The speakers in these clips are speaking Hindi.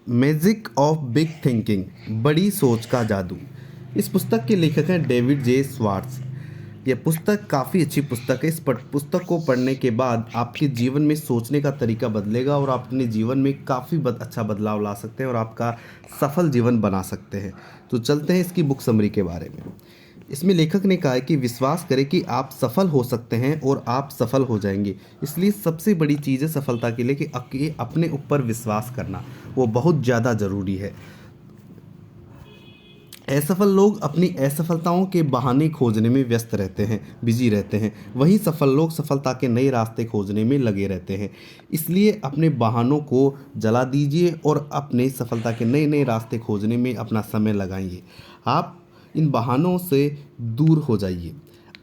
मैजिक ऑफ बिग थिंकिंग, बड़ी सोच का जादू। इस पुस्तक के लेखक हैं डेविड जे स्वार्ट्ज। यह पुस्तक काफ़ी अच्छी पुस्तक है। पुस्तक को पढ़ने के बाद आपके जीवन में सोचने का तरीका बदलेगा और आप अपने जीवन में काफ़ी अच्छा बदलाव ला सकते हैं और आपका सफल जीवन बना सकते हैं। तो चलते हैं इसकी बुक समरी के बारे में। इसमें लेखक ने कहा है कि विश्वास करें कि आप सफल हो सकते हैं और आप सफल हो जाएंगे। इसलिए सबसे बड़ी चीज़ है सफलता के लिए कि अपने ऊपर विश्वास करना, वो बहुत ज़्यादा ज़रूरी है। असफल लोग अपनी असफलताओं के बहाने खोजने में व्यस्त रहते हैं, बिजी रहते हैं। वहीं सफल लोग सफलता के नए रास्ते खोजने में लगे रहते हैं। इसलिए अपने बहानों को जला दीजिए और अपने सफलता के नए नए रास्ते खोजने में अपना समय लगाइए। आप इन बहानों से दूर हो जाइए।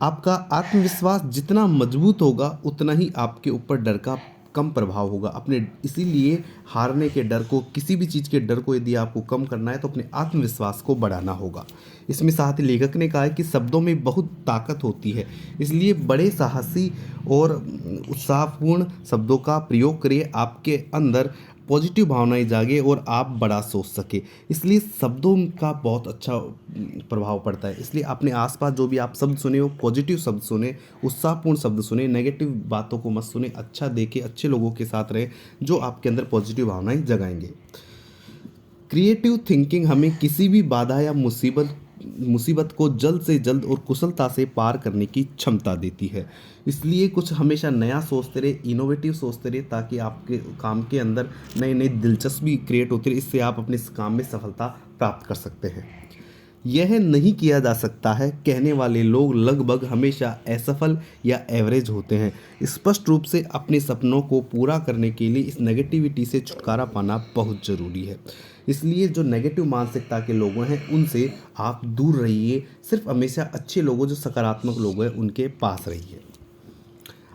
आपका आत्मविश्वास जितना मजबूत होगा उतना ही आपके ऊपर डर का कम प्रभाव होगा। इसीलिए हारने के डर को, किसी भी चीज़ के डर को यदि आपको कम करना है तो अपने आत्मविश्वास को बढ़ाना होगा। इसमें साथ ही लेखक ने कहा है कि शब्दों में बहुत ताकत होती है, इसलिए बड़े साहसी और उत्साहपूर्ण शब्दों का प्रयोग करिए। आपके अंदर पॉजिटिव भावनाएं जागे और आप बड़ा सोच सके। इसलिए शब्दों का बहुत अच्छा प्रभाव पड़ता है। इसलिए अपने आसपास जो भी आप शब्द सुने हो, पॉजिटिव शब्द सुने, उत्साहपूर्ण शब्द सुने, नेगेटिव बातों को मत सुने। अच्छा देखे, अच्छे लोगों के साथ रहे जो आपके अंदर पॉजिटिव भावनाएं जगाएंगे। क्रिएटिव थिंकिंग हमें किसी भी बाधा या मुसीबत को जल्द से जल्द और कुशलता से पार करने की क्षमता देती है। इसलिए कुछ हमेशा नया सोचते रहे, इनोवेटिव सोचते रहे, ताकि आपके काम के अंदर नई नई दिलचस्पी क्रिएट होती रहे। इससे आप अपने काम में सफलता प्राप्त कर सकते हैं। यह नहीं किया जा सकता है कहने वाले लोग लगभग हमेशा असफल या एवरेज होते हैं। स्पष्ट रूप से अपने सपनों को पूरा करने के लिए इस नेगेटिविटी से छुटकारा पाना बहुत ज़रूरी है। इसलिए जो नेगेटिव मानसिकता के लोग हैं उनसे आप दूर रहिए। सिर्फ हमेशा अच्छे लोगों, जो सकारात्मक लोग हैं, उनके पास रहिए।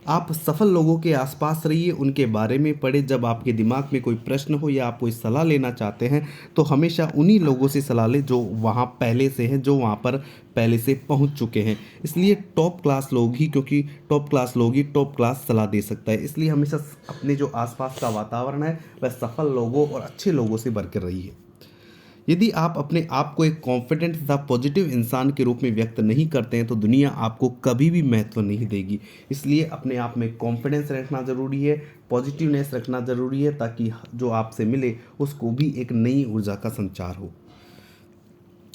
आप सफल लोगों के आसपास रहिए, उनके बारे में पढ़ें। जब आपके दिमाग में कोई प्रश्न हो या आप कोई सलाह लेना चाहते हैं तो हमेशा उन्हीं लोगों से सलाह लें जो वहाँ पहले से हैं, जो वहाँ पर पहले से पहुँच चुके हैं। इसलिए टॉप क्लास लोग ही, क्योंकि टॉप क्लास लोग ही टॉप क्लास सलाह दे सकता है। इसलिए हमेशा अपने जो आसपास का वातावरण है वह सफल लोगों और अच्छे लोगों से भरकर रहिए। यदि आप अपने आप को एक कॉन्फिडेंट तथा पॉजिटिव इंसान के रूप में व्यक्त नहीं करते हैं तो दुनिया आपको कभी भी महत्व नहीं देगी। इसलिए अपने आप में कॉन्फिडेंस रखना ज़रूरी है, पॉजिटिवनेस रखना ज़रूरी है, ताकि जो आपसे मिले उसको भी एक नई ऊर्जा का संचार हो।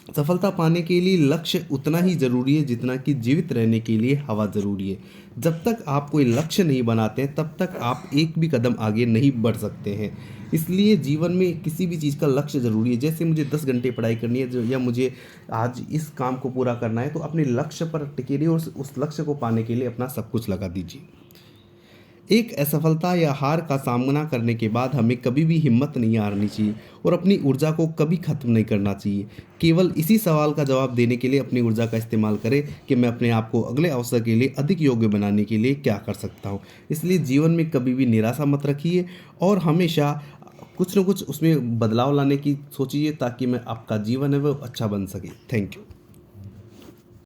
सफलता पाने के लिए लक्ष्य उतना ही ज़रूरी है जितना कि जीवित रहने के लिए हवा ज़रूरी है। जब तक आप कोई लक्ष्य नहीं बनाते हैं तब तक आप एक भी कदम आगे नहीं बढ़ सकते हैं। इसलिए जीवन में किसी भी चीज़ का लक्ष्य ज़रूरी है। जैसे मुझे 10 घंटे पढ़ाई करनी है या मुझे आज इस काम को पूरा करना है, तो अपने लक्ष्य पर टिके रहिए और उस लक्ष्य को पाने के लिए अपना सब कुछ लगा दीजिए। एक असफलता या हार का सामना करने के बाद हमें कभी भी हिम्मत नहीं हारनी चाहिए और अपनी ऊर्जा को कभी खत्म नहीं करना चाहिए। केवल इसी सवाल का जवाब देने के लिए अपनी ऊर्जा का इस्तेमाल करें कि मैं अपने आप को अगले अवसर के लिए अधिक योग्य बनाने के लिए क्या कर सकता हूँ। इसलिए जीवन में कभी भी निराशा मत रखिए और हमेशा कुछ न कुछ उसमें बदलाव लाने की सोचिए, ताकि मैं आपका जीवन है वो अच्छा बन सके। Thank you.